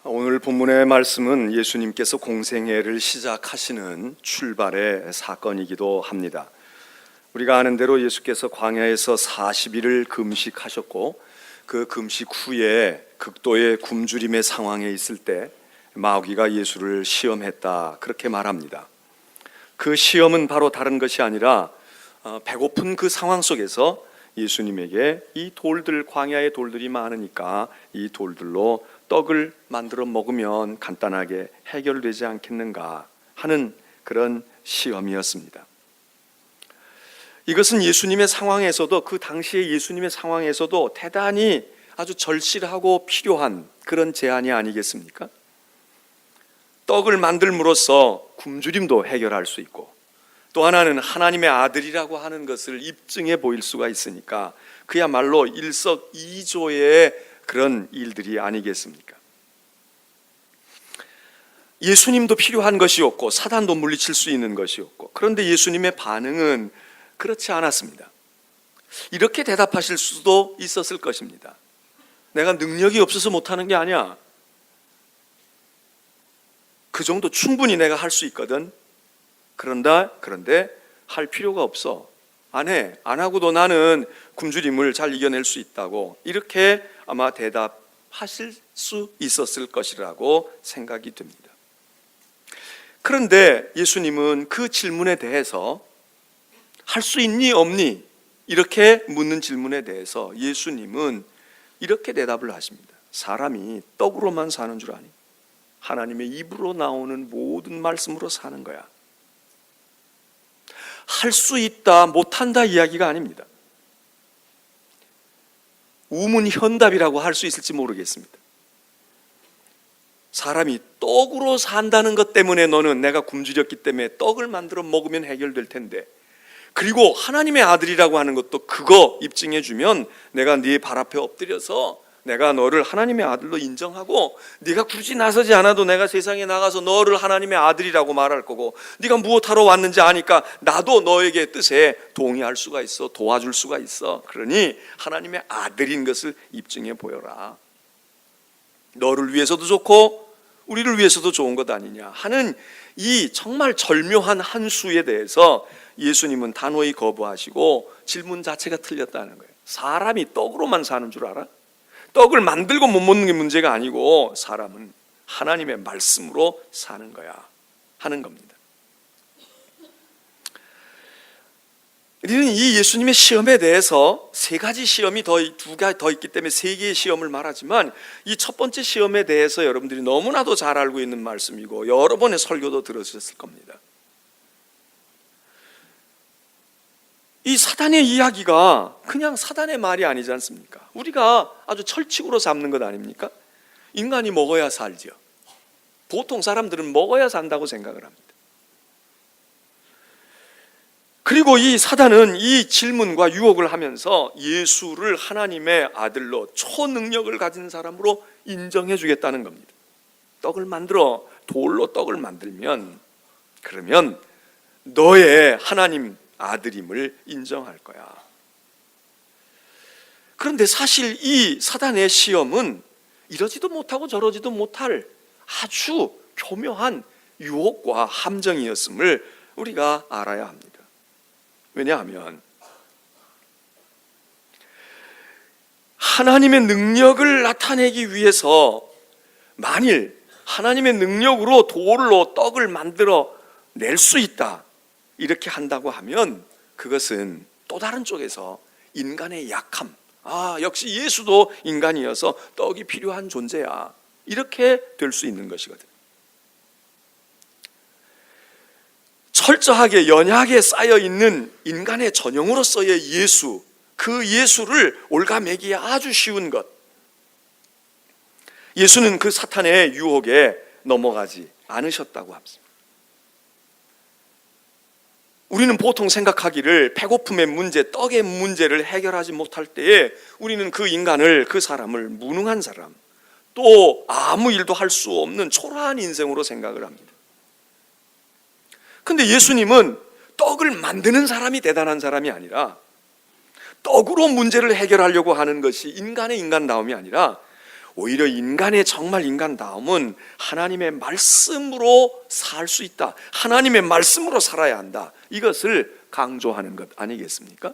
오늘 본문의 말씀은 예수님께서 공생애를 시작하시는 출발의 사건이기도 합니다. 우리가 아는 대로 예수께서 광야에서 40일을 금식하셨고 그 금식 후에 극도의 굶주림의 상황에 있을 때 마귀가 예수를 시험했다, 그렇게 말합니다. 그 시험은 바로 다른 것이 아니라 배고픈 그 상황 속에서 예수님에게 이 돌들, 광야의 돌들이 많으니까 이 돌들로 떡을 만들어 먹으면 간단하게 해결되지 않겠는가 하는 그런 시험이었습니다. 이것은 예수님의 상황에서도, 그 당시의 예수님의 상황에서도 대단히 아주 절실하고 필요한 그런 제안이 아니겠습니까? 떡을 만들므로써 굶주림도 해결할 수 있고, 또 하나는 하나님의 아들이라고 하는 것을 입증해 보일 수가 있으니까 그야말로 일석이조의 그런 일들이 아니겠습니까? 예수님도 필요한 것이었고 사단도 물리칠 수 있는 것이었고, 그런데 예수님의 반응은 그렇지 않았습니다. 이렇게 대답하실 수도 있었을 것입니다. 내가 능력이 없어서 못하는 게 아니야. 그 정도 충분히 내가 할 수 있거든. 그런데 할 필요가 없어. 안 해. 안 하고도 나는 굶주림을 잘 이겨낼 수 있다고, 이렇게 아마 대답하실 수 있었을 것이라고 생각이 됩니다. 그런데 예수님은 그 질문에 대해서 할 수 있니 없니? 이렇게 묻는 질문에 대해서 예수님은 이렇게 대답을 하십니다. 사람이 떡으로만 사는 줄 아니? 하나님의 입으로 나오는 모든 말씀으로 사는 거야. 할 수 있다, 못한다 이야기가 아닙니다. 우문현답이라고 할 수 있을지 모르겠습니다. 사람이 떡으로 산다는 것 때문에 너는 내가 굶주렸기 때문에 떡을 만들어 먹으면 해결될 텐데, 그리고 하나님의 아들이라고 하는 것도 그거 입증해 주면 내가 네 발 앞에 엎드려서 내가 너를 하나님의 아들로 인정하고, 네가 굳이 나서지 않아도 내가 세상에 나가서 너를 하나님의 아들이라고 말할 거고, 네가 무엇하러 왔는지 아니까 나도 너에게 뜻에 동의할 수가 있어, 도와줄 수가 있어. 그러니 하나님의 아들인 것을 입증해 보여라. 너를 위해서도 좋고 우리를 위해서도 좋은 것 아니냐 하는 이 정말 절묘한 한 수에 대해서 예수님은 단호히 거부하시고 질문 자체가 틀렸다는 거예요. 사람이 떡으로만 사는 줄 알아? 떡을 만들고 못 먹는 게 문제가 아니고 사람은 하나님의 말씀으로 사는 거야 하는 겁니다. 우리는 이 예수님의 시험에 대해서 세 가지 시험이 두 가지 더 있기 때문에 세 개의 시험을 말하지만, 이 첫 번째 시험에 대해서 여러분들이 너무나도 잘 알고 있는 말씀이고 여러 번의 설교도 들으셨을 겁니다. 이 사단의 이야기가 그냥 사단의 말이 아니지 않습니까? 우리가 아주 철칙으로 잡는 것 아닙니까? 인간이 먹어야 살죠. 보통 사람들은 먹어야 산다고 생각을 합니다. 그리고 이 사단은 이 질문과 유혹을 하면서 예수를 하나님의 아들로 초능력을 가진 사람으로 인정해 주겠다는 겁니다. 돌로 떡을 만들면, 그러면 너의 하나님 아들임을 인정할 거야. 그런데 사실 이 사단의 시험은 이러지도 못하고 저러지도 못할 아주 교묘한 유혹과 함정이었음을 우리가 알아야 합니다. 왜냐하면 하나님의 능력을 나타내기 위해서 만일 하나님의 능력으로 돌로 떡을 만들어 낼 수 있다, 이렇게 한다고 하면 그것은 또 다른 쪽에서 인간의 약함, 역시 예수도 인간이어서 떡이 필요한 존재야, 이렇게 될 수 있는 것이거든. 철저하게 연약에 쌓여있는 인간의 전형으로서의 예수, 그 예수를 올가매기에 아주 쉬운 것, 예수는 그 사탄의 유혹에 넘어가지 않으셨다고 합니다. 우리는 보통 생각하기를 배고픔의 문제, 떡의 문제를 해결하지 못할 때에 우리는 그 인간을, 그 사람을 무능한 사람, 또 아무 일도 할 수 없는 초라한 인생으로 생각을 합니다. 근데 예수님은 떡을 만드는 사람이 대단한 사람이 아니라, 떡으로 문제를 해결하려고 하는 것이 인간의 인간다움이 아니라 오히려 인간의 정말 인간다움은 하나님의 말씀으로 살 수 있다. 하나님의 말씀으로 살아야 한다. 이것을 강조하는 것 아니겠습니까?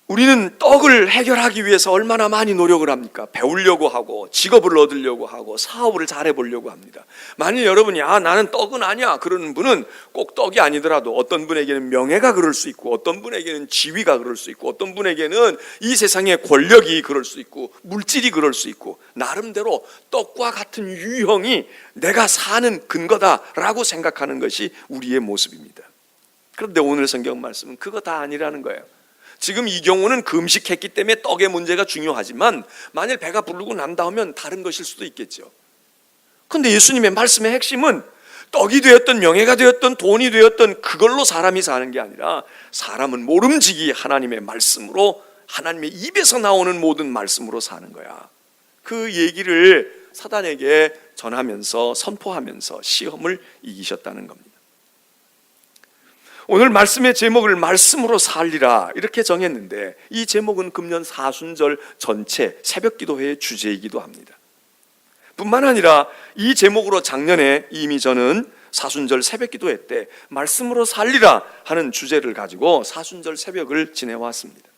우리는 떡을 해결하기 위해서 얼마나 많이 노력을 합니까? 배우려고 하고 직업을 얻으려고 하고 사업을 잘해보려고 합니다. 만일 여러분이 나는 떡은 아니야 그러는 분은 꼭 떡이 아니더라도 어떤 분에게는 명예가 그럴 수 있고 어떤 분에게는 지위가 그럴 수 있고 어떤 분에게는 이 세상의 권력이 그럴 수 있고 물질이 그럴 수 있고 나름대로 떡과 같은 유형이 내가 사는 근거다라고 생각하는 것이 우리의 모습입니다. 그런데 오늘 성경 말씀은 그거 다 아니라는 거예요. 지금 이 경우는 금식했기 때문에 떡의 문제가 중요하지만 만일 배가 부르고 난다 하면 다른 것일 수도 있겠죠. 그런데 예수님의 말씀의 핵심은 떡이 되었던 명예가 되었던 돈이 되었던 그걸로 사람이 사는 게 아니라 사람은 모름지기 하나님의 말씀으로 하나님의 입에서 나오는 모든 말씀으로 사는 거야. 그 얘기를 사단에게 전하면서 선포하면서 시험을 이기셨다는 겁니다. 오늘 말씀의 제목을 말씀으로 살리라 이렇게 정했는데 이 제목은 금년 사순절 전체 새벽기도회의 주제이기도 합니다. 뿐만 아니라 이 제목으로 작년에 이미 저는 사순절 새벽기도회 때 말씀으로 살리라 하는 주제를 가지고 사순절 새벽을 지내왔습니다.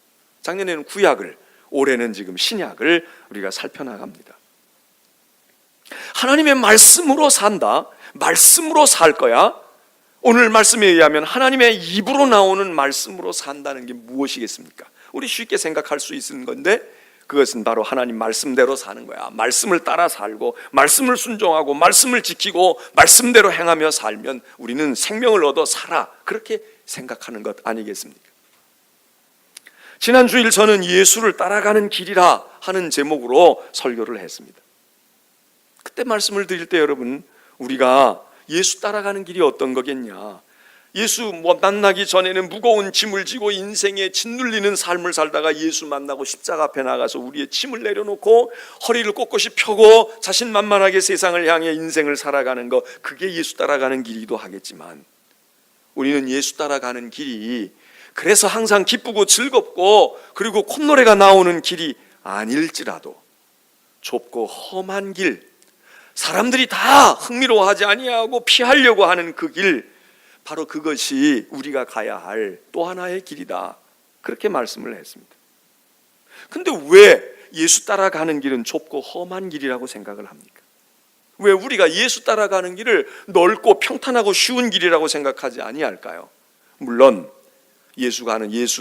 작년에는 구약을, 올해는 지금 신약을 우리가 살펴나갑니다. 하나님의 말씀으로 산다, 말씀으로 살 거야. 오늘 말씀에 의하면 하나님의 입으로 나오는 말씀으로 산다는 게 무엇이겠습니까? 우리 쉽게 생각할 수 있는 건데 그것은 바로 하나님 말씀대로 사는 거야. 말씀을 따라 살고 말씀을 순종하고 말씀을 지키고 말씀대로 행하며 살면 우리는 생명을 얻어 살아. 그렇게 생각하는 것 아니겠습니까? 지난 주일 저는 예수를 따라가는 길이라 하는 제목으로 설교를 했습니다. 그때 말씀을 드릴 때 여러분, 우리가 예수 따라가는 길이 어떤 거겠냐? 예수 만나기 전에는 무거운 짐을 지고 인생에 짓눌리는 삶을 살다가 예수 만나고 십자가 앞에 나가서 우리의 짐을 내려놓고 허리를 꼿꼿이 펴고 자신만만하게 세상을 향해 인생을 살아가는 거, 그게 예수 따라가는 길이기도 하겠지만 우리는 예수 따라가는 길이 그래서 항상 기쁘고 즐겁고 그리고 콧노래가 나오는 길이 아닐지라도 좁고 험한 길, 사람들이 다 흥미로워하지 아니하고 피하려고 하는 그 길, 바로 그것이 우리가 가야 할 또 하나의 길이다. 그렇게 말씀을 했습니다. 근데 왜 예수 따라가는 길은 좁고 험한 길이라고 생각을 합니까? 왜 우리가 예수 따라가는 길을 넓고 평탄하고 쉬운 길이라고 생각하지 아니할까요? 물론 예수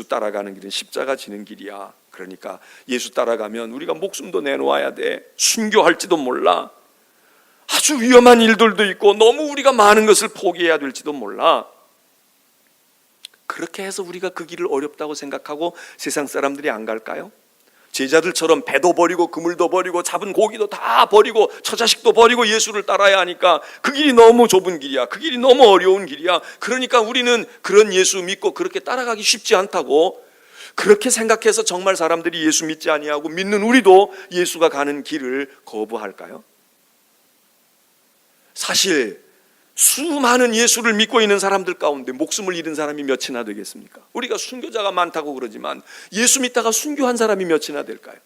따라가는 길은 십자가 지는 길이야. 그러니까 예수 따라가면 우리가 목숨도 내놓아야 돼. 순교할지도 몰라. 아주 위험한 일들도 있고 너무 우리가 많은 것을 포기해야 될지도 몰라. 그렇게 해서 우리가 그 길을 어렵다고 생각하고 세상 사람들이 안 갈까요? 제자들처럼 배도 버리고 그물도 버리고 잡은 고기도 다 버리고 처자식도 버리고 예수를 따라야 하니까 그 길이 너무 좁은 길이야. 그 길이 너무 어려운 길이야. 그러니까 우리는 그런 예수 믿고 그렇게 따라가기 쉽지 않다고 그렇게 생각해서 정말 사람들이 예수 믿지 아니하고 믿는 우리도 예수가 가는 길을 거부할까요? 사실 수많은 예수를 믿고 있는 사람들 가운데 목숨을 잃은 사람이 몇이나 되겠습니까? 우리가 순교자가 많다고 그러지만 예수 믿다가 순교한 사람이 몇이나 될까요?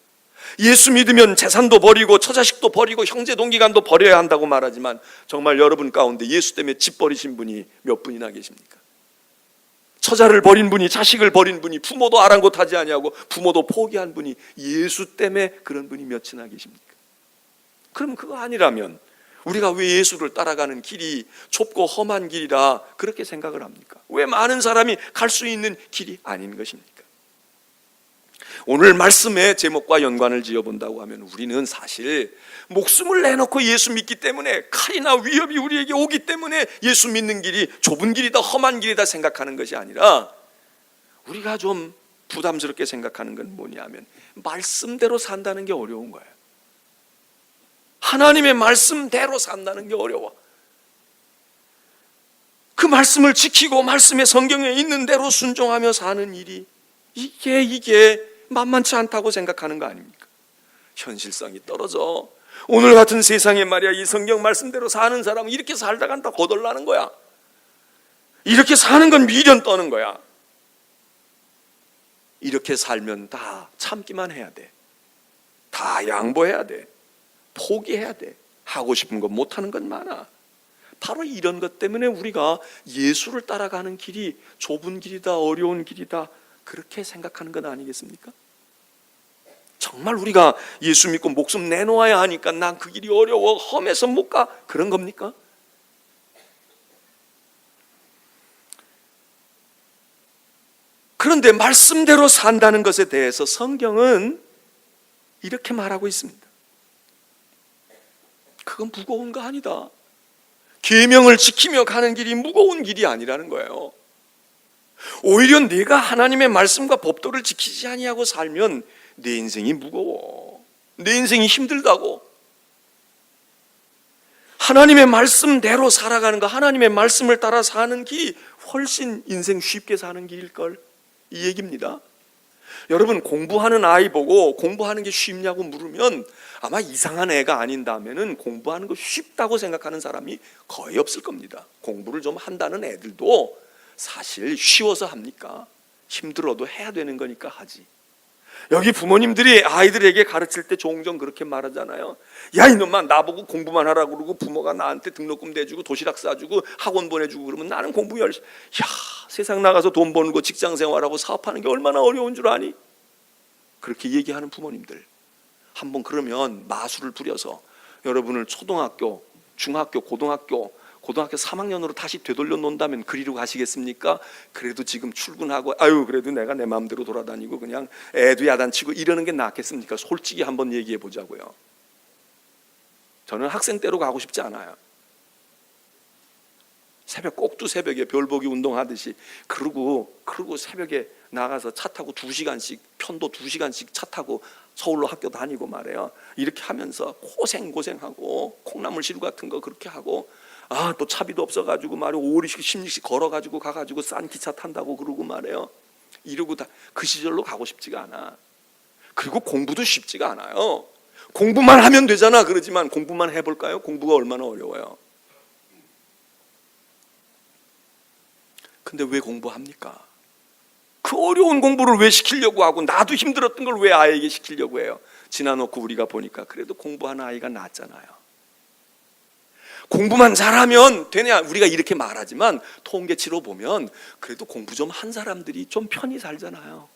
예수 믿으면 재산도 버리고 처자식도 버리고 형제 동기간도 버려야 한다고 말하지만 정말 여러분 가운데 예수 때문에 집 버리신 분이 몇 분이나 계십니까? 처자를 버린 분이, 자식을 버린 분이, 부모도 아랑곳하지 아니하고 부모도 포기한 분이 예수 때문에 그런 분이 몇이나 계십니까? 그럼 그거 아니라면 우리가 왜 예수를 따라가는 길이 좁고 험한 길이라 그렇게 생각을 합니까? 왜 많은 사람이 갈 수 있는 길이 아닌 것입니까? 오늘 말씀의 제목과 연관을 지어본다고 하면 우리는 사실 목숨을 내놓고 예수 믿기 때문에 칼이나 위협이 우리에게 오기 때문에 예수 믿는 길이 좁은 길이다, 험한 길이다 생각하는 것이 아니라 우리가 좀 부담스럽게 생각하는 건 뭐냐면 말씀대로 산다는 게 어려운 거예요. 하나님의 말씀대로 산다는 게 어려워. 그 말씀을 지키고 말씀의 성경에 있는 대로 순종하며 사는 일이 이게 만만치 않다고 생각하는 거 아닙니까? 현실성이 떨어져. 오늘 같은 세상에 말이야, 이 성경 말씀대로 사는 사람은 이렇게 살다간 다 거덜나는 거야. 이렇게 사는 건 미련 떠는 거야. 이렇게 살면 다 참기만 해야 돼. 다 양보해야 돼. 포기해야 돼. 하고 싶은 거 못하는 건 많아. 바로 이런 것 때문에 우리가 예수를 따라가는 길이 좁은 길이다, 어려운 길이다, 그렇게 생각하는 것 아니겠습니까? 정말 우리가 예수 믿고 목숨 내놓아야 하니까 난 그 길이 어려워, 험해서 못 가, 그런 겁니까? 그런데 말씀대로 산다는 것에 대해서 성경은 이렇게 말하고 있습니다. 그건 무거운 거 아니다. 계명을 지키며 가는 길이 무거운 길이 아니라는 거예요. 오히려 내가 하나님의 말씀과 법도를 지키지 아니하고 살면 내 인생이 무거워. 내 인생이 힘들다고. 하나님의 말씀대로 살아가는 거, 하나님의 말씀을 따라 사는 길이 훨씬 인생 쉽게 사는 길일걸, 이 얘기입니다. 여러분, 공부하는 아이 보고 공부하는 게 쉽냐고 물으면 아마 이상한 애가 아닌다면은 공부하는 거 쉽다고 생각하는 사람이 거의 없을 겁니다. 공부를 좀 한다는 애들도 사실 쉬워서 합니까? 힘들어도 해야 되는 거니까 하지. 여기 부모님들이 아이들에게 가르칠 때 종종 그렇게 말하잖아요. 야, 이놈아, 나보고 공부만 하라고 그러고 부모가 나한테 등록금 대주고 도시락 싸주고 학원 보내주고 그러면 나는 공부 열심히. 야, 세상 나가서 돈 버는 거, 직장 생활하고 사업하는 게 얼마나 어려운 줄 아니? 그렇게 얘기하는 부모님들, 한번 그러면 마술을 부려서 여러분을 초등학교, 중학교, 고등학교 3학년으로 다시 되돌려 놓는다면 그리로 가시겠습니까? 그래도 지금 출근하고 아유 그래도 내가 내 마음대로 돌아다니고 그냥 애도 야단치고 이러는 게 낫겠습니까? 솔직히 한번 얘기해 보자고요. 저는 학생 때로 가고 싶지 않아요. 새벽 꼭두 새벽에 별보기 운동하듯이 그러고 새벽에 나가서 차 타고 2시간씩, 편도 2시간씩 차 타고 서울로 학교 다니고 말이에요. 이렇게 하면서 고생하고 콩나물 시루 같은 거 그렇게 하고, 아, 또 차비도 없어가지고 말이에요. 5리씩 10리씩 걸어가지고 가가지고 싼 기차 탄다고 그러고 말이에요. 이러고 다 그 시절로 가고 싶지가 않아. 그리고 공부도 쉽지가 않아요. 공부만 하면 되잖아 그러지만 공부만 해볼까요? 공부가 얼마나 어려워요. 근데 왜 공부합니까? 그 어려운 공부를 왜 시키려고 하고, 나도 힘들었던 걸 왜 아이에게 시키려고 해요? 지나놓고 우리가 보니까 그래도 공부하는 아이가 낫잖아요. 공부만 잘하면 되냐, 우리가 이렇게 말하지만 통계치로 보면 그래도 공부 좀 한 사람들이 좀 편히 살잖아요.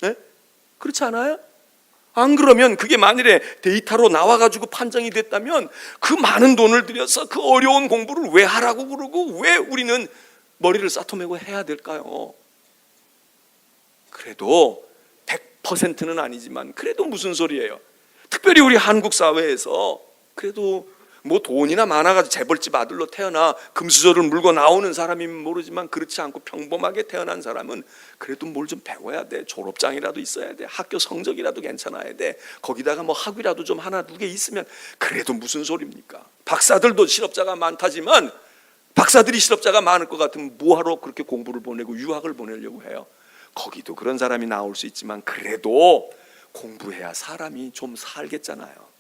네? 그렇지 않아요? 안 그러면 그게 만일에 데이터로 나와가지고 판정이 됐다면 그 많은 돈을 들여서 그 어려운 공부를 왜 하라고 그러고 왜 우리는 머리를 싸토매고 해야 될까요? 그래도 100%는 아니지만 그래도 무슨 소리예요? 특별히 우리 한국 사회에서 그래도 뭐 돈이나 많아가지고 재벌집 아들로 태어나 금수저를 물고 나오는 사람이면 모르지만 그렇지 않고 평범하게 태어난 사람은 그래도 뭘 좀 배워야 돼. 졸업장이라도 있어야 돼. 학교 성적이라도 괜찮아야 돼. 거기다가 뭐 학위라도 좀 하나 두 개 있으면 그래도 무슨 소리입니까? 박사들도 실업자가 많다지만 박사들이 실업자가 많을 것 같으면 뭐하러 그렇게 공부를 보내고 유학을 보내려고 해요? 거기도 그런 사람이 나올 수 있지만 그래도 공부해야 사람이 좀 살겠잖아요.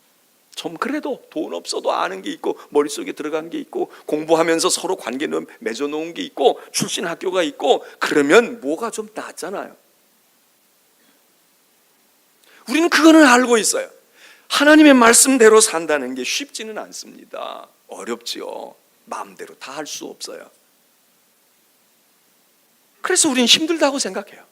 좀 그래도 돈 없어도 아는 게 있고 머릿속에 들어간 게 있고 공부하면서 서로 관계는 맺어놓은 게 있고 출신 학교가 있고 그러면 뭐가 좀 낫잖아요. 우리는 그거는 알고 있어요. 하나님의 말씀대로 산다는 게 쉽지는 않습니다. 어렵지요. 마음대로 다 할 수 없어요. 그래서 우리는 힘들다고 생각해요.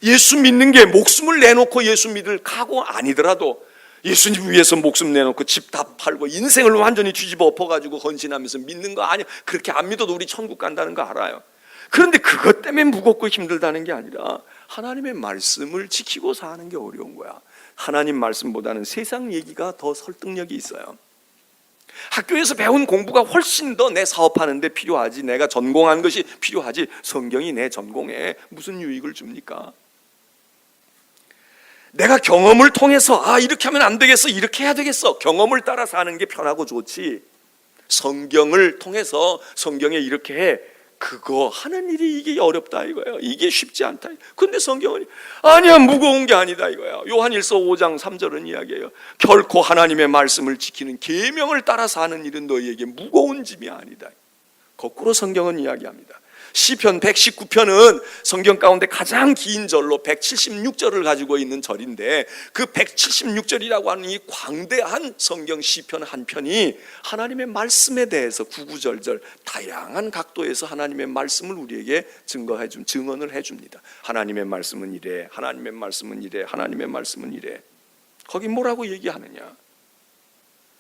예수 믿는 게 목숨을 내놓고 예수 믿을 각오 아니더라도 예수님 위해서 목숨 내놓고 집 다 팔고 인생을 완전히 뒤집어 엎어가지고 헌신하면서 믿는 거 아니야. 그렇게 안 믿어도 우리 천국 간다는 거 알아요. 그런데 그것 때문에 무겁고 힘들다는 게 아니라 하나님의 말씀을 지키고 사는 게 어려운 거야. 하나님 말씀보다는 세상 얘기가 더 설득력이 있어요. 학교에서 배운 공부가 훨씬 더 내 사업하는 데 필요하지, 내가 전공한 것이 필요하지, 성경이 내 전공에 무슨 유익을 줍니까? 내가 경험을 통해서 이렇게 하면 안 되겠어, 이렇게 해야 되겠어, 경험을 따라 사는 게 편하고 좋지, 성경을 통해서 성경에 이렇게 해, 그거 하는 일이 이게 어렵다 이거예요. 이게 쉽지 않다. 근데 성경은 아니야, 무거운 게 아니다 이거야. 요한일서 5장 3절은 이야기해요. 결코 하나님의 말씀을 지키는 계명을 따라 사는 일은 너희에게 무거운 짐이 아니다. 거꾸로 성경은 이야기합니다. 시편 119편은 성경 가운데 가장 긴 절로 176절을 가지고 있는 절인데, 그 176절이라고 하는 이 광대한 성경 시편 한 편이 하나님의 말씀에 대해서 구구절절 다양한 각도에서 하나님의 말씀을 우리에게 증언을 해줍니다. 하나님의 말씀은 이래, 하나님의 말씀은 이래, 하나님의 말씀은 이래. 거기 뭐라고 얘기하느냐?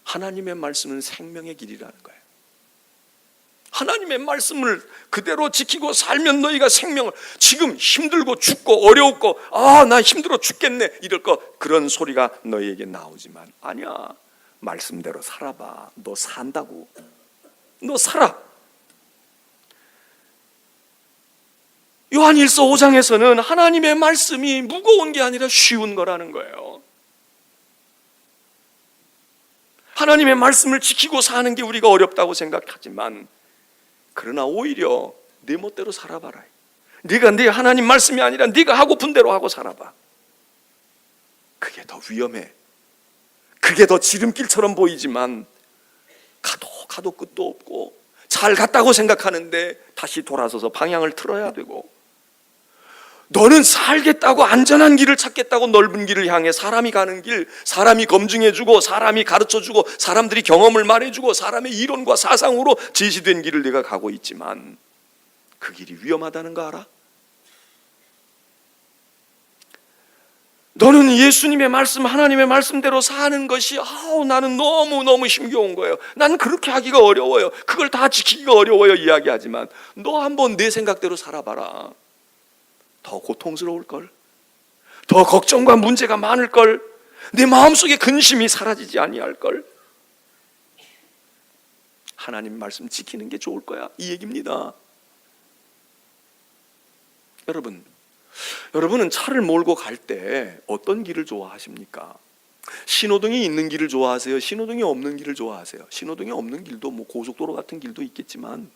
하나님의 말씀은 생명의 길이라는 거예요. 하나님의 말씀을 그대로 지키고 살면 너희가 생명을, 지금 힘들고 죽고 어려웠고 나 힘들어 죽겠네 이럴 거, 그런 소리가 너희에게 나오지만 아니야, 말씀대로 살아봐. 너 산다고. 너 살아. 요한일서 5장에서는 하나님의 말씀이 무거운 게 아니라 쉬운 거라는 거예요. 하나님의 말씀을 지키고 사는 게 우리가 어렵다고 생각하지만, 그러나 오히려 네 멋대로 살아봐라. 네가 네 하나님 말씀이 아니라 네가 하고픈 대로 하고 살아봐. 그게 더 위험해. 그게 더 지름길처럼 보이지만 가도 끝도 없고, 잘 갔다고 생각하는데 다시 돌아서서 방향을 틀어야 되고, 너는 살겠다고 안전한 길을 찾겠다고 넓은 길을 향해 사람이 가는 길, 사람이 검증해주고 사람이 가르쳐주고 사람들이 경험을 말해주고 사람의 이론과 사상으로 제시된 길을 네가 가고 있지만 그 길이 위험하다는 거 알아? 너는 예수님의 말씀, 하나님의 말씀대로 사는 것이 나는 너무너무 힘겨운 거예요. 나는 그렇게 하기가 어려워요. 그걸 다 지키기가 어려워요 이야기하지만, 너 한번 내 생각대로 살아봐라. 더 고통스러울걸, 더 걱정과 문제가 많을걸, 내 마음속에 근심이 사라지지 아니할걸. 하나님 말씀 지키는 게 좋을 거야, 이 얘기입니다. 여러분은 차를 몰고 갈 때 어떤 길을 좋아하십니까? 신호등이 있는 길을 좋아하세요? 신호등이 없는 길을 좋아하세요? 신호등이 없는 길도 고속도로 같은 길도 있겠지만,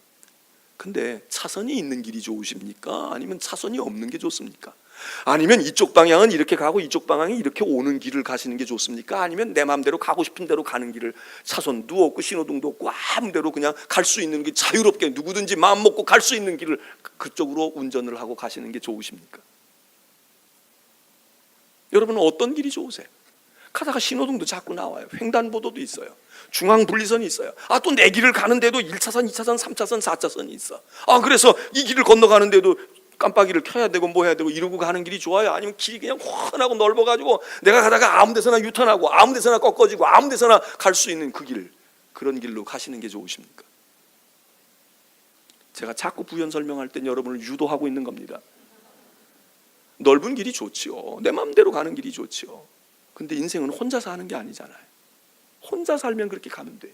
근데 차선이 있는 길이 좋으십니까? 아니면 차선이 없는 게 좋습니까? 아니면 이쪽 방향은 이렇게 가고 이쪽 방향이 이렇게 오는 길을 가시는 게 좋습니까? 아니면 내 마음대로 가고 싶은 대로 가는 길을, 차선도 없고 신호등도 없고 아무데로 그냥 갈 수 있는 길, 자유롭게 누구든지 마음 먹고 갈 수 있는 길을 그쪽으로 운전을 하고 가시는 게 좋으십니까? 여러분은 어떤 길이 좋으세요? 가다가 신호등도 자꾸 나와요. 횡단보도도 있어요. 중앙분리선이 있어요. 또 내 길을 가는데도 1차선, 2차선, 3차선, 4차선이 있어. 그래서 이 길을 건너가는데도 깜빡이를 켜야 되고 뭐 해야 되고 이러고 가는 길이 좋아요? 아니면 길이 그냥 훤하고 넓어가지고 내가 가다가 아무 데서나 유턴하고 아무 데서나 꺾어지고 아무 데서나 갈 수 있는 그 길, 그런 길로 가시는 게 좋으십니까? 제가 자꾸 부연 설명할 땐 여러분을 유도하고 있는 겁니다. 넓은 길이 좋지요. 내 마음대로 가는 길이 좋지요. 근데 인생은 혼자 사는 게 아니잖아요. 혼자 살면 그렇게 가면 돼.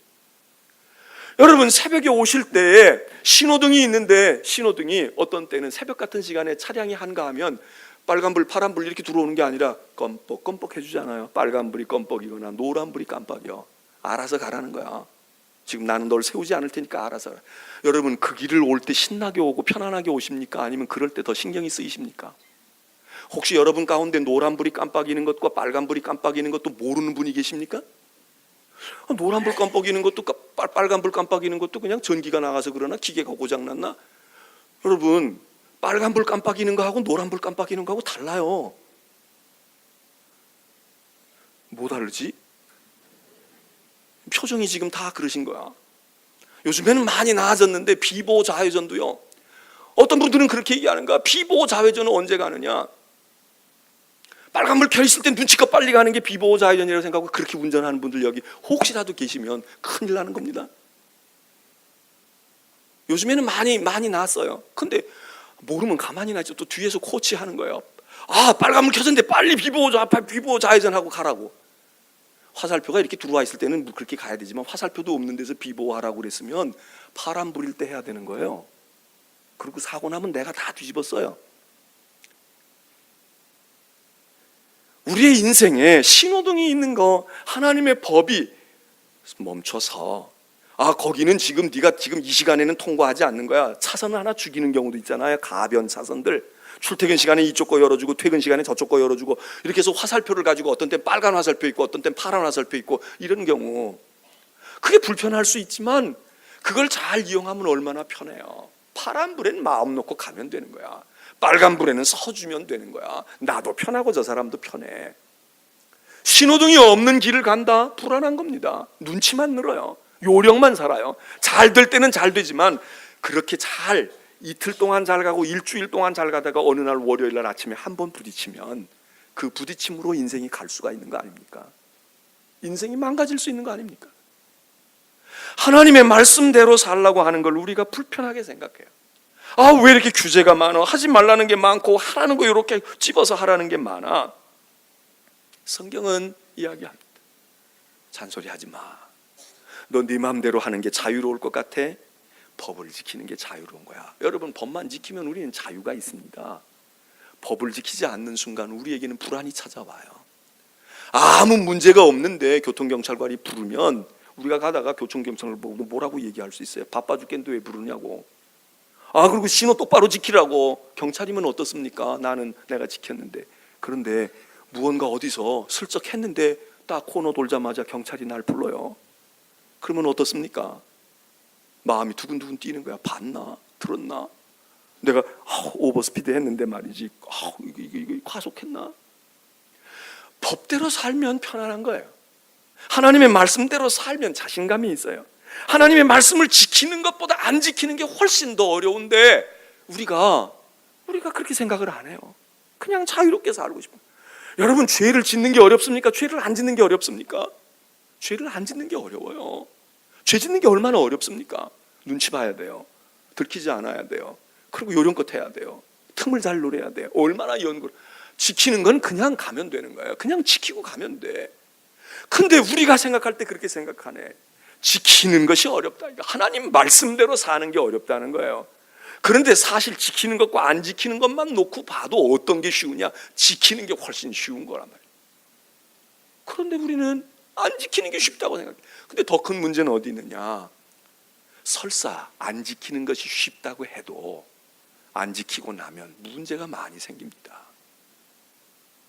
여러분, 새벽에 오실 때에 신호등이 있는데, 신호등이 어떤 때는 새벽 같은 시간에 차량이 한가하면 빨간불, 파란불 이렇게 들어오는 게 아니라 껌뻑 해주잖아요. 빨간불이 껌뻑이거나 노란불이 깜빡이요. 알아서 가라는 거야. 지금 나는 널 세우지 않을 테니까 알아서 가라. 여러분, 그 길을 올 때 신나게 오고 편안하게 오십니까? 아니면 그럴 때 더 신경이 쓰이십니까? 혹시 여러분 가운데 노란불이 깜빡이는 것과 빨간불이 깜빡이는 것도 모르는 분이 계십니까? 노란불 깜빡이는 것도 빨간불 깜빡이는 것도 그냥 전기가 나가서 그러나 기계가 고장났나? 여러분, 빨간불 깜빡이는 거하고 노란불 깜빡이는 거하고 달라요. 뭐 다르지? 표정이 지금 다 그러신 거야. 요즘에는 많이 나아졌는데 비보호 좌회전도요, 어떤 분들은 그렇게 얘기하는 거야. 비보호 좌회전은 언제 가느냐? 빨간불 켜 있을 때 눈치껏 빨리 가는 게 비보호 좌회전이라고 생각하고 그렇게 운전하는 분들 여기 혹시라도 계시면 큰일 나는 겁니다. 요즘에는 많이 나았어요. 근데 모르면 가만히 나지 또 뒤에서 코치하는 거예요. 빨간불 켜졌는데 빨리 비보호 좌회전하고 가라고. 화살표가 이렇게 들어와 있을 때는 그렇게 가야 되지만 화살표도 없는 데서 비보호하라고 그랬으면 파란불일 때 해야 되는 거예요. 그리고 사고 나면 내가 다 뒤집었어요. 우리의 인생에 신호등이 있는 거, 하나님의 법이 멈춰서 거기는 지금 네가 지금 이 시간에는 통과하지 않는 거야. 차선을 하나 죽이는 경우도 있잖아요. 가변 차선들. 출퇴근 시간에 이쪽 거 열어주고 퇴근 시간에 저쪽 거 열어주고 이렇게 해서 화살표를 가지고 어떤 땐 빨간 화살표 있고 어떤 땐 파란 화살표 있고 이런 경우, 그게 불편할 수 있지만 그걸 잘 이용하면 얼마나 편해요. 파란 불엔 마음 놓고 가면 되는 거야. 빨간 불에는 서주면 되는 거야. 나도 편하고 저 사람도 편해. 신호등이 없는 길을 간다? 불안한 겁니다. 눈치만 늘어요. 요령만 살아요. 잘 될 때는 잘 되지만 그렇게 잘 이틀 동안 잘 가고 일주일 동안 잘 가다가 어느 날 월요일 날 아침에 한 번 부딪히면 그 부딪힘으로 인생이 갈 수가 있는 거 아닙니까? 인생이 망가질 수 있는 거 아닙니까? 하나님의 말씀대로 살라고 하는 걸 우리가 불편하게 생각해요. 아, 왜 이렇게 규제가 많아? 하지 말라는 게 많고 하라는 거 이렇게 집어서 하라는 게 많아. 성경은 이야기합니다. 잔소리하지 마. 너 네 마음대로 하는 게 자유로울 것 같아? 법을 지키는 게 자유로운 거야. 여러분, 법만 지키면 우리는 자유가 있습니다. 법을 지키지 않는 순간 우리에게는 불안이 찾아와요. 아무 문제가 없는데 교통경찰관이 부르면 우리가 가다가 교통경찰을 보고 뭐라고 얘기할 수 있어요? 바빠 죽겠는데 왜 부르냐고. 아, 그리고 신호 똑바로 지키라고. 경찰이면 어떻습니까? 내가 지켰는데. 그런데 무언가 어디서 슬쩍 했는데 딱 코너 돌자마자 경찰이 날 불러요. 그러면 어떻습니까? 마음이 두근두근 뛰는 거야. 봤나? 들었나? 내가 오버스피드 했는데 말이지. 이거 과속했나? 법대로 살면 편안한 거예요. 하나님의 말씀대로 살면 자신감이 있어요. 하나님의 말씀을 지키는 것보다 안 지키는 게 훨씬 더 어려운데 우리가 그렇게 생각을 안 해요. 그냥 자유롭게 살고 싶어요. 여러분, 죄를 짓는 게 어렵습니까? 죄를 안 짓는 게 어렵습니까? 죄를 안 짓는 게 어려워요. 죄 짓는 게 얼마나 어렵습니까? 눈치 봐야 돼요. 들키지 않아야 돼요. 그리고 요령껏 해야 돼요. 틈을 잘 노려야 돼요. 얼마나 연구를. 지키는 건 그냥 가면 되는 거예요. 그냥 지키고 가면 돼. 근데 우리가 생각할 때 그렇게 생각하네. 지키는 것이 어렵다. 하나님 말씀대로 사는 게 어렵다는 거예요. 그런데 사실 지키는 것과 안 지키는 것만 놓고 봐도 어떤 게 쉬우냐? 지키는 게 훨씬 쉬운 거란 말이에요. 그런데 우리는 안 지키는 게 쉽다고 생각해요. 근데 더 큰 문제는 어디 있느냐? 설사 안 지키는 것이 쉽다고 해도 안 지키고 나면 문제가 많이 생깁니다.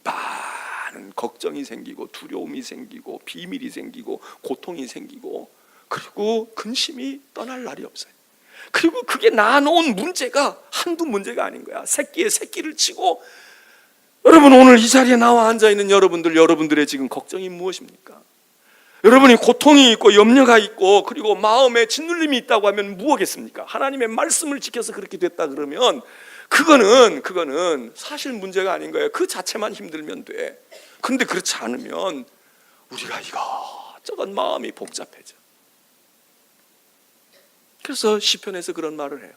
많은 걱정이 생기고 두려움이 생기고 비밀이 생기고 고통이 생기고 그리고 근심이 떠날 날이 없어요. 그리고 그게 낳아놓은 문제가 한두 문제가 아닌 거야. 새끼에 새끼를 치고. 여러분, 오늘 이 자리에 나와 앉아있는 여러분들의 지금 걱정이 무엇입니까? 여러분이 고통이 있고 염려가 있고 그리고 마음에 짓눌림이 있다고 하면 무엇겠습니까? 하나님의 말씀을 지켜서 그렇게 됐다 그러면 그거는 사실 문제가 아닌 거예요. 그 자체만 힘들면 돼. 근데 그렇지 않으면 우리가 이것저것 마음이 복잡해져. 그래서 시편에서 그런 말을 해요.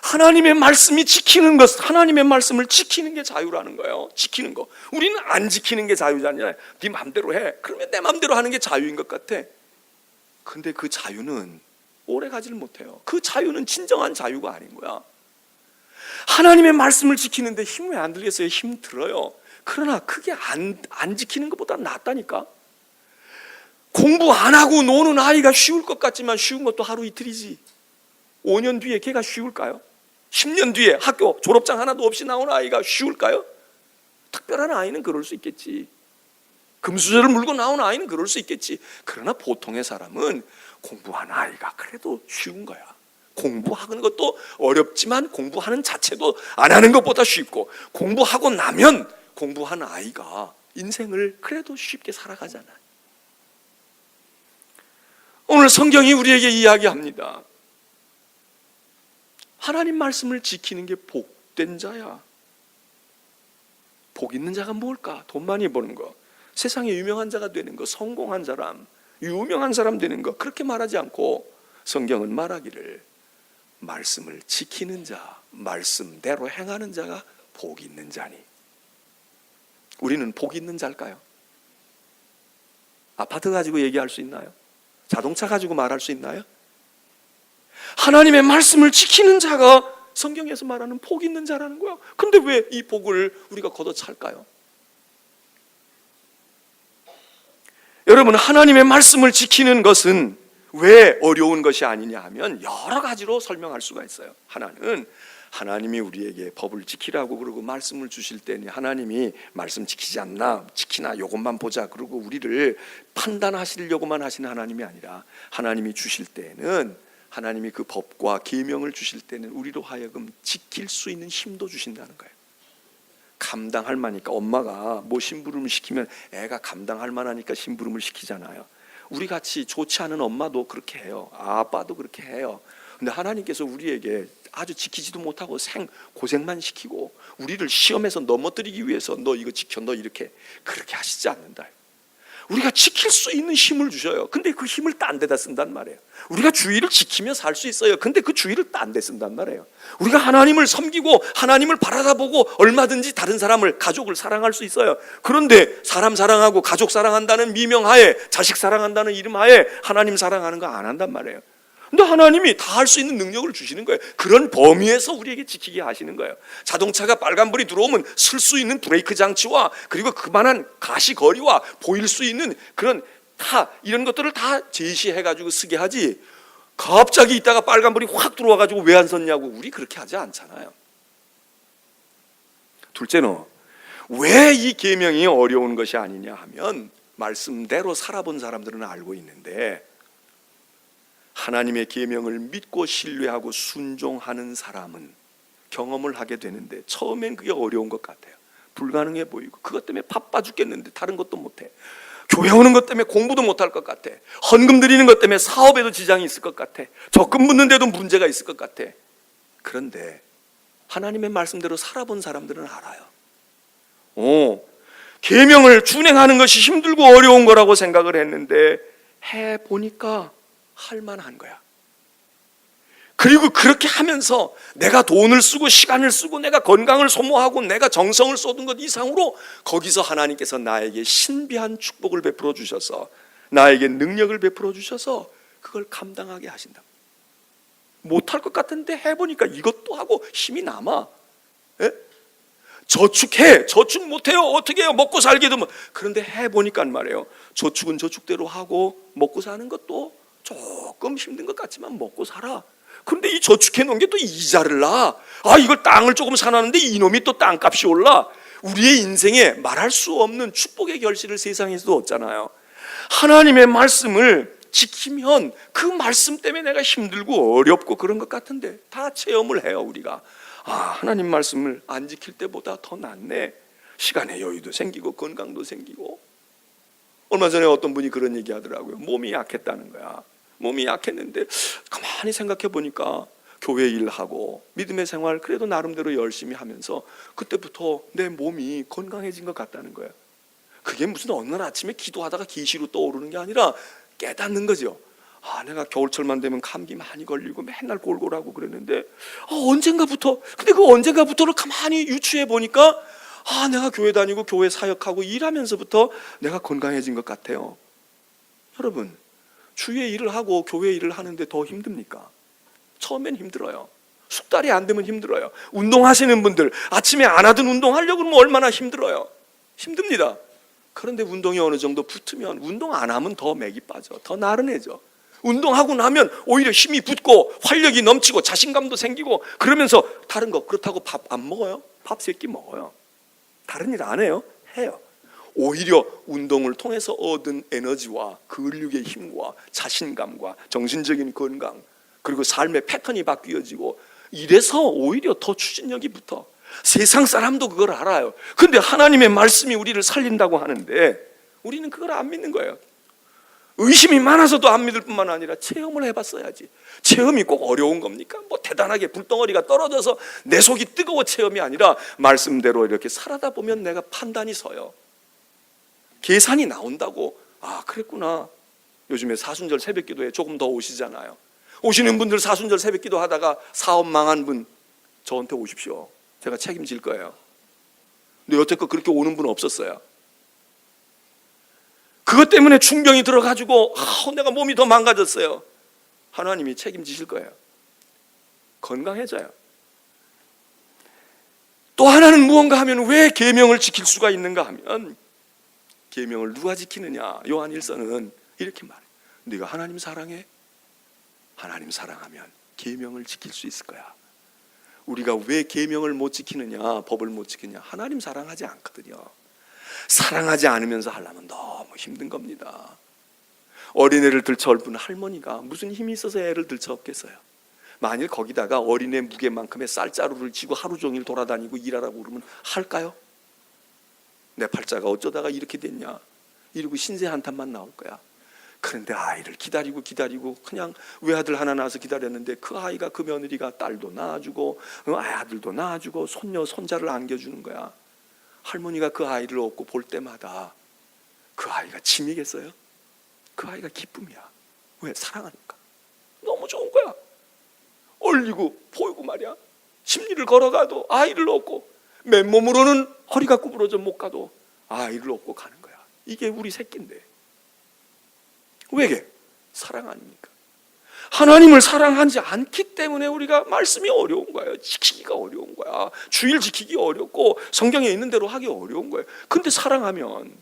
하나님의 말씀이 지키는 것, 하나님의 말씀을 지키는 게 자유라는 거예요. 지키는 거. 우리는 안 지키는 게 자유잖아요. 네 마음대로 해. 그러면 내 마음대로 하는 게 자유인 것 같아. 근데 그 자유는 오래 가지를 못해요. 그 자유는 진정한 자유가 아닌 거야. 하나님의 말씀을 지키는데 힘 왜 안 들겠어요? 힘 들어요. 그러나 그게 안 지키는 것보다 낫다니까. 공부 안 하고 노는 아이가 쉬울 것 같지만 쉬운 것도 하루 이틀이지. 5년 뒤에 걔가 쉬울까요? 10년 뒤에 학교 졸업장 하나도 없이 나온 아이가 쉬울까요? 특별한 아이는 그럴 수 있겠지. 금수저를 물고 나온 아이는 그럴 수 있겠지. 그러나 보통의 사람은 공부한 아이가 그래도 쉬운 거야. 공부하는 것도 어렵지만 공부하는 자체도 안 하는 것보다 쉽고, 공부하고 나면 공부한 아이가 인생을 그래도 쉽게 살아가잖아. 오늘 성경이 우리에게 이야기합니다. 하나님 말씀을 지키는 게 복된 자야. 복 있는 자가 뭘까? 돈 많이 버는 거, 세상에 유명한 자가 되는 거, 성공한 사람, 유명한 사람 되는 거, 그렇게 말하지 않고 성경은 말하기를 말씀을 지키는 자, 말씀대로 행하는 자가 복 있는 자니. 우리는 복 있는 자일까요? 아파트 가지고 얘기할 수 있나요? 자동차 가지고 말할 수 있나요? 하나님의 말씀을 지키는 자가 성경에서 말하는 복 있는 자라는 거야. 근데 왜 이 복을 우리가 걷어찰까요? 여러분, 하나님의 말씀을 지키는 것은 왜 어려운 것이 아니냐 하면 여러 가지로 설명할 수가 있어요. 하나는 하나님이 우리에게 법을 지키라고 그러고 말씀을 주실 때는 하나님이 말씀 지키지 않나 지키나 이것만 보자 그러고 우리를 판단하시려고만 하시는 하나님이 아니라, 하나님이 주실 때에는 하나님이 그 법과 계명을 주실 때는 우리로 하여금 지킬 수 있는 힘도 주신다는 거예요. 감당할 만하니까. 엄마가 뭐 심부름을 시키면 애가 감당할 만하니까 심부름을 시키잖아요. 우리 같이 좋지 않은 엄마도 그렇게 해요. 아빠도 그렇게 해요. 근데 하나님께서 우리에게 아주 지키지도 못하고 고생만 시키고 우리를 시험에서 넘어뜨리기 위해서 너 이거 지켜, 너 이렇게 그렇게 하시지 않는다. 우리가 지킬 수 있는 힘을 주셔요. 근데 그 힘을 딴 데다 쓴단 말이에요. 우리가 주의를 지키며 살 수 있어요. 근데 그 주의를 딴 데 쓴단 말이에요. 우리가 하나님을 섬기고 하나님을 바라다보고 얼마든지 다른 사람을, 가족을 사랑할 수 있어요. 그런데 사람 사랑하고 가족 사랑한다는 미명하에, 자식 사랑한다는 이름하에 하나님 사랑하는 거 안 한단 말이에요. 근데 하나님이 다 할 수 있는 능력을 주시는 거예요. 그런 범위에서 우리에게 지키게 하시는 거예요. 자동차가 빨간불이 들어오면 쓸 수 있는 브레이크 장치와 그리고 그만한 가시거리와 보일 수 있는 그런 이런 것들을 다 제시해가지고 쓰게 하지, 갑자기 있다가 빨간불이 확 들어와가지고 왜 안 섰냐고 우리 그렇게 하지 않잖아요. 둘째는 왜 이 계명이 어려운 것이 아니냐 하면 말씀대로 살아본 사람들은 알고 있는데 하나님의 계명을 믿고 신뢰하고 순종하는 사람은 경험을 하게 되는데 처음엔 그게 어려운 것 같아요. 불가능해 보이고 그것 때문에 바빠 죽겠는데 다른 것도 못해. 교회 오는 것 때문에 공부도 못할 것 같아. 헌금 드리는 것 때문에 사업에도 지장이 있을 것 같아. 적금 묻는데도 문제가 있을 것 같아. 그런데 하나님의 말씀대로 살아본 사람들은 알아요. 계명을 준행하는 것이 힘들고 어려운 거라고 생각을 했는데 해보니까 할만한 거야. 그리고 그렇게 하면서 내가 돈을 쓰고 시간을 쓰고 내가 건강을 소모하고 내가 정성을 쏟은 것 이상으로 거기서 하나님께서 나에게 신비한 축복을 베풀어 주셔서 나에게 능력을 베풀어 주셔서 그걸 감당하게 하신다. 못할 것 같은데 해보니까 이것도 하고 힘이 남아. 예? 저축 못해요. 어떻게 해요? 먹고 살기도 뭐. 그런데 해보니까 말이에요. 저축은 저축대로 하고 먹고 사는 것도 조금 힘든 것 같지만 먹고 살아. 그런데 이 저축해 놓은 게 또 이자를 나. 이걸 땅을 조금 사놨는데 이놈이 또 땅값이 올라. 우리의 인생에 말할 수 없는 축복의 결실을 세상에서도 얻잖아요. 하나님의 말씀을 지키면 그 말씀 때문에 내가 힘들고 어렵고 그런 것 같은데 다 체험을 해요. 우리가 하나님 말씀을 안 지킬 때보다 더 낫네. 시간의 여유도 생기고 건강도 생기고. 얼마 전에 어떤 분이 그런 얘기 하더라고요. 몸이 약했다는 거야. 몸이 약했는데 가만히 생각해 보니까 교회 일하고 믿음의 생활 그래도 나름대로 열심히 하면서 그때부터 내 몸이 건강해진 것 같다는 거예요. 그게 무슨 어느 날 아침에 기도하다가 기시로 떠오르는 게 아니라 깨닫는 거죠. 내가 겨울철만 되면 감기 많이 걸리고 맨날 골골하고 그랬는데 근데 그 언젠가부터를 가만히 유추해 보니까 내가 교회 다니고 교회 사역하고 일하면서부터 내가 건강해진 것 같아요. 여러분, 주의 일을 하고 교회 일을 하는데 더 힘듭니까? 처음엔 힘들어요. 숙달이 안 되면 힘들어요. 운동하시는 분들 아침에 안 하던 운동하려고 그러면 얼마나 힘들어요. 힘듭니다. 그런데 운동이 어느 정도 붙으면 운동 안 하면 더 맥이 빠져. 더 나른해져. 운동하고 나면 오히려 힘이 붙고 활력이 넘치고 자신감도 생기고 그러면서 다른 거 그렇다고 밥 안 먹어요? 밥 3끼 먹어요. 다른 일 안 해요? 해요. 오히려 운동을 통해서 얻은 에너지와 근육의 힘과 자신감과 정신적인 건강 그리고 삶의 패턴이 바뀌어지고 이래서 오히려 더 추진력이 붙어. 세상 사람도 그걸 알아요. 근데 하나님의 말씀이 우리를 살린다고 하는데 우리는 그걸 안 믿는 거예요. 의심이 많아서도 안 믿을 뿐만 아니라 체험을 해봤어야지. 체험이 꼭 어려운 겁니까? 뭐 대단하게 불덩어리가 떨어져서 내 속이 뜨거워 체험이 아니라 말씀대로 이렇게 살아다 보면 내가 판단이 서요. 계산이 나온다고. 그랬구나. 요즘에 사순절 새벽기도에 조금 더 오시잖아요. 오시는 분들 사순절 새벽기도 하다가 사업 망한 분 저한테 오십시오. 제가 책임질 거예요. 근데 여태껏 그렇게 오는 분 없었어요. 그것 때문에 충병이 들어가지고 내가 몸이 더 망가졌어요. 하나님이 책임지실 거예요. 건강해져요. 또 하나는 무언가 하면 왜 계명을 지킬 수가 있는가 하면 계명을 누가 지키느냐. 요한 1서는 이렇게 말해요. 네가 하나님 사랑해? 하나님 사랑하면 계명을 지킬 수 있을 거야. 우리가 왜 계명을 못 지키느냐, 법을 못 지키느냐, 하나님 사랑하지 않거든요. 사랑하지 않으면서 하려면 너무 힘든 겁니다. 어린애를 들쳐업은 할머니가 무슨 힘이 있어서 애를 들쳐업겠어요? 만일 거기다가 어린애 무게만큼의 쌀자루를 쥐고 하루 종일 돌아다니고 일하라고 그러면 할까요? 내 팔자가 어쩌다가 이렇게 됐냐 이러고 신세 한탄만 나올 거야. 그런데 아이를 기다리고 그냥 외아들 하나 낳아서 기다렸는데 그 아이가, 그 며느리가 딸도 낳아주고 아들도 낳아주고 손녀 손자를 안겨주는 거야. 할머니가 그 아이를 업고 볼 때마다 그 아이가 짐이겠어요? 그 아이가 기쁨이야. 왜? 사랑하니까. 너무 좋은 거야. 얼리고 보이고 말이야. 십리를 걸어가도 아이를 업고, 맨몸으로는 허리가 구부러져 못 가도 아이를 업고 가는 거야. 이게 우리 새끼인데. 왜게? 사랑 아닙니까? 하나님을 사랑하지 않기 때문에 우리가 말씀이 어려운 거예요. 지키기가 어려운 거야. 주일 지키기 어렵고 성경에 있는 대로 하기 어려운 거예요. 근데 사랑하면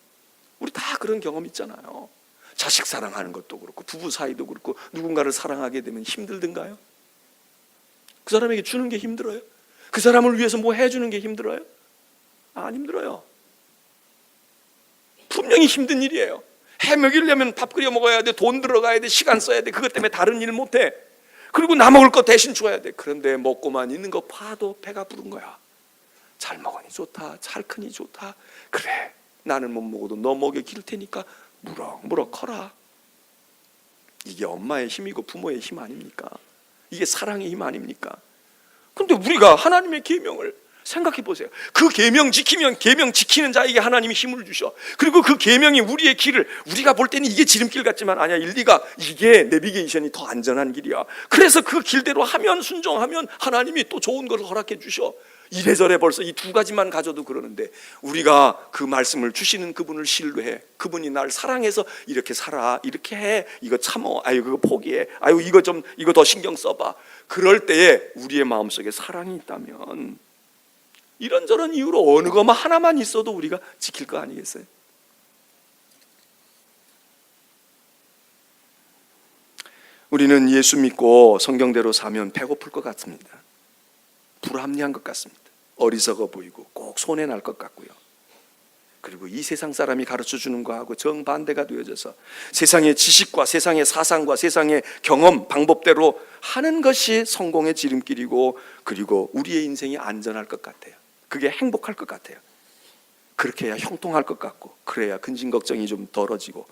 우리 다 그런 경험 있잖아요. 자식 사랑하는 것도 그렇고 부부 사이도 그렇고 누군가를 사랑하게 되면 힘들든가요? 그 사람에게 주는 게 힘들어요? 그 사람을 위해서 뭐 해주는 게 힘들어요? 안 힘들어요. 분명히 힘든 일이에요. 해 먹이려면 밥 끓여 먹어야 돼, 돈 들어가야 돼, 시간 써야 돼. 그것 때문에 다른 일 못해. 그리고 나 먹을 거 대신 줘야 돼. 그런데 먹고만 있는 거 봐도 배가 부른 거야. 잘 먹으니 좋다, 잘 크니 좋다. 그래, 나는 못 먹어도 너 먹여 기를 테니까 무럭무럭 커라. 이게 엄마의 힘이고 부모의 힘 아닙니까? 이게 사랑의 힘 아닙니까? 근데 우리가 하나님의 계명을 생각해 보세요. 그 계명 지키면 계명 지키는 자에게 하나님이 힘을 주셔. 그리고 그 계명이 우리의 길을, 우리가 볼 때는 이게 지름길 같지만 아니야, 일리가 이게 내비게이션이 더 안전한 길이야. 그래서 그 길대로 하면, 순종하면 하나님이 또 좋은 것을 허락해 주셔. 이래저래 벌써 이 두 가지만 가져도 그러는데, 우리가 그 말씀을 주시는 그분을 신뢰해. 그분이 날 사랑해서 이렇게 살아, 이렇게 해, 이거 참어, 아유 그거 포기해, 아유 이거 더 신경 써봐. 그럴 때에 우리의 마음속에 사랑이 있다면 이런저런 이유로 어느 것만 하나만 있어도 우리가 지킬 거 아니겠어요? 우리는 예수 믿고 성경대로 사면 배고플 것 같습니다. 불합리한 것 같습니다. 어리석어 보이고 꼭 손해날 것 같고요. 그리고 이 세상 사람이 가르쳐주는 거하고 정반대가 되어져서 세상의 지식과 세상의 사상과 세상의 경험, 방법대로 하는 것이 성공의 지름길이고, 그리고 우리의 인생이 안전할 것 같아요. 그게 행복할 것 같아요. 그렇게 해야 형통할 것 같고, 그래야 근심 걱정이 좀 덜어지고,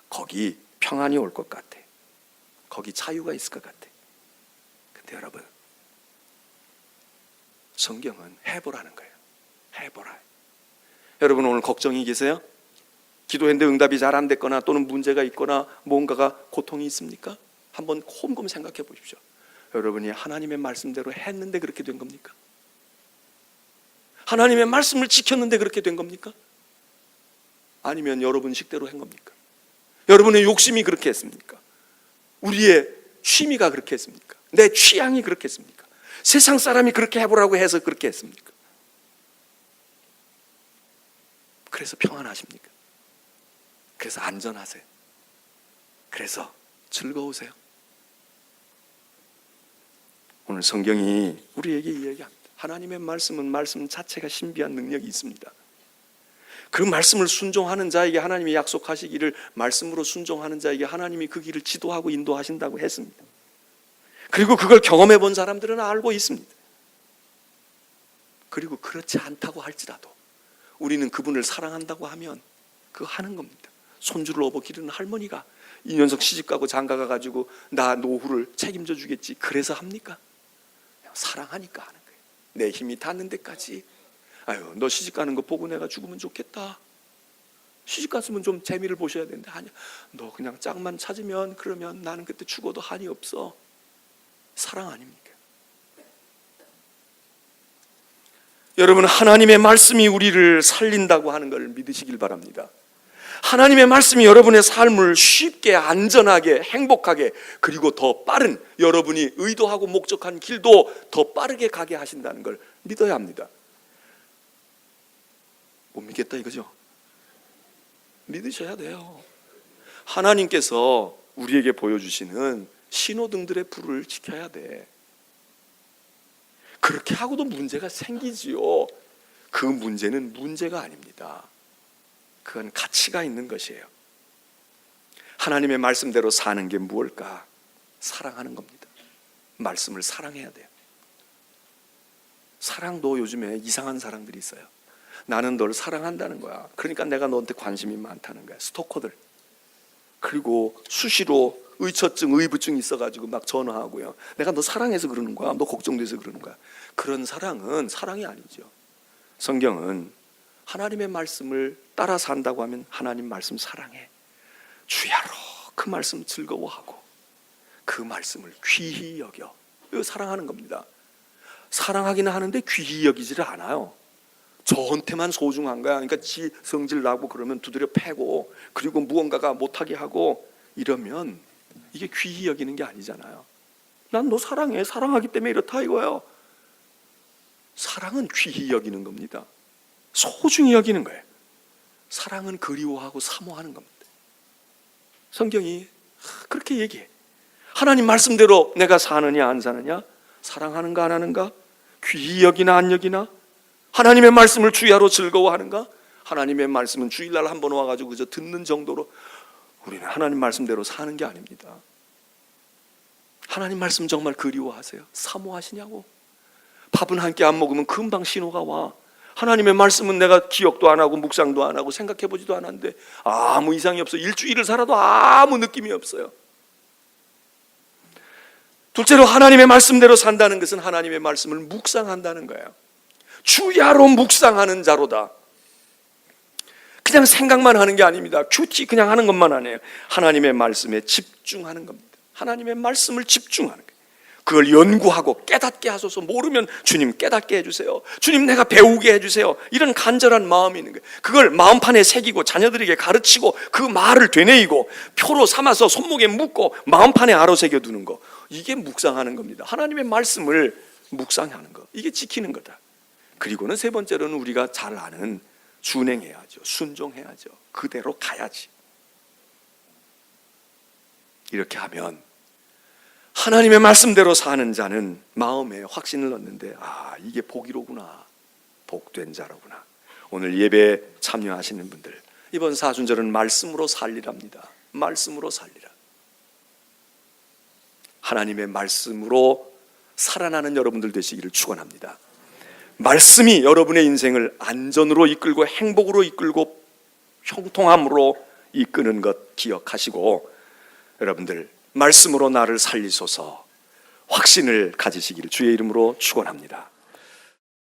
거기 평안이 올 것 같아. 거기 자유가 있을 것 같아. 근데 여러분, 성경은 해보라는 거예요. 해보라. 여러분 오늘 걱정이 계세요? 기도했는데 응답이 잘 안 됐거나 또는 문제가 있거나 뭔가가 고통이 있습니까? 한번 곰곰 생각해 보십시오. 여러분이 하나님의 말씀대로 했는데 그렇게 된 겁니까? 하나님의 말씀을 지켰는데 그렇게 된 겁니까? 아니면 여러분 식대로 한 겁니까? 여러분의 욕심이 그렇게 했습니까? 우리의 취미가 그렇게 했습니까? 내 취향이 그렇게 했습니까? 세상 사람이 그렇게 해보라고 해서 그렇게 했습니까? 그래서 평안하십니까? 그래서 안전하세요? 그래서 즐거우세요? 오늘 성경이 우리에게 이야기합니다. 하나님의 말씀은 말씀 자체가 신비한 능력이 있습니다. 그 말씀을 순종하는 자에게 하나님이 약속하시기를, 말씀으로 순종하는 자에게 하나님이 그 길을 지도하고 인도하신다고 했습니다. 그리고 그걸 경험해 본 사람들은 알고 있습니다. 그리고 그렇지 않다고 할지라도 우리는 그분을 사랑한다고 하면 그거 하는 겁니다. 손주를 업어 기르는 할머니가 이 녀석 시집가고 장가가 가지고 나 노후를 책임져 주겠지, 그래서 합니까? 그냥 사랑하니까 하는 거예요. 내 힘이 닿는 데까지. 아유, 너 시집가는 거 보고 내가 죽으면 좋겠다. 시집갔으면 좀 재미를 보셔야 되는데, 아니야, 너 그냥 짝만 찾으면, 그러면 나는 그때 죽어도 한이 없어. 사랑 아닙니까? 여러분, 하나님의 말씀이 우리를 살린다고 하는 걸 믿으시길 바랍니다. 하나님의 말씀이 여러분의 삶을 쉽게, 안전하게, 행복하게, 그리고 더 빠른, 여러분이 의도하고 목적한 길도 더 빠르게 가게 하신다는 걸 믿어야 합니다. 못 믿겠다 이거죠? 믿으셔야 돼요. 하나님께서 우리에게 보여주시는 신호등들의 불을 지켜야 돼. 그렇게 하고도 문제가 생기지요. 그 문제는 문제가 아닙니다. 그건 가치가 있는 것이에요. 하나님의 말씀대로 사는 게 무엇일까? 사랑하는 겁니다. 말씀을 사랑해야 돼요. 사랑도 요즘에 이상한 사랑들이 있어요. 나는 널 사랑한다는 거야. 그러니까 내가 너한테 관심이 많다는 거야. 스토커들. 그리고 수시로 의처증, 의부증 있어가지고 막 전화하고요. 내가 너 사랑해서 그러는 거야. 너 걱정돼서 그러는 거야. 그런 사랑은 사랑이 아니죠. 성경은 하나님의 말씀을 따라 산다고 하면 하나님 말씀 사랑해. 주야로 그 말씀 즐거워하고 그 말씀을 귀히 여겨. 이거 사랑하는 겁니다. 사랑하기는 하는데 귀히 여기지를 않아요. 저한테만 소중한 거야. 그러니까 지 성질 나고 그러면 두드려 패고, 그리고 무언가가 못하게 하고 이러면 이게 귀히 여기는 게 아니잖아요. 난 너 사랑해. 사랑하기 때문에 이렇다 이거예요. 사랑은 귀히 여기는 겁니다. 소중히 여기는 거예요. 사랑은 그리워하고 사모하는 겁니다. 성경이 그렇게 얘기해. 하나님 말씀대로 내가 사느냐 안 사느냐, 사랑하는가 안 하는가, 귀히 여기나 안 여기나, 하나님의 말씀을 주야로 즐거워하는가. 하나님의 말씀은 주일날 한번 와가지고 그저 듣는 정도로 우리는 하나님 말씀대로 사는 게 아닙니다. 하나님 말씀 정말 그리워하세요? 사모하시냐고. 밥은 한 끼 안 먹으면 금방 신호가 와. 하나님의 말씀은 내가 기억도 안 하고 묵상도 안 하고 생각해 보지도 않았는데 아무 이상이 없어. 일주일을 살아도 아무 느낌이 없어요. 둘째로 하나님의 말씀대로 산다는 것은 하나님의 말씀을 묵상한다는 거예요. 주야로 묵상하는 자로다. 그냥 생각만 하는 게 아닙니다. 큐티 그냥 하는 것만 아니에요. 하나님의 말씀에 집중하는 겁니다. 하나님의 말씀을 집중하는 거예요. 그걸 연구하고 깨닫게 하소서. 모르면 주님 깨닫게 해주세요. 주님 내가 배우게 해주세요. 이런 간절한 마음이 있는 거예요. 그걸 마음판에 새기고 자녀들에게 가르치고 그 말을 되뇌이고 표로 삼아서 손목에 묶고 마음판에 아로새겨 두는 거, 이게 묵상하는 겁니다. 하나님의 말씀을 묵상하는 거, 이게 지키는 거다. 그리고는 세 번째로는 우리가 잘 아는 준행해야죠. 순종해야죠. 그대로 가야지. 이렇게 하면 하나님의 말씀대로 사는 자는 마음에 확신을 얻는데, 아, 이게 복이로구나. 복된 자로구나. 오늘 예배에 참여하시는 분들, 이번 사순절은 말씀으로 살리랍니다. 말씀으로 살리라. 하나님의 말씀으로 살아나는 여러분들 되시기를 축원합니다. 말씀이 여러분의 인생을 안전으로 이끌고 행복으로 이끌고 형통함으로 이끄는 것 기억하시고, 여러분들 말씀으로 나를 살리소서 확신을 가지시기를 주의 이름으로 축원합니다.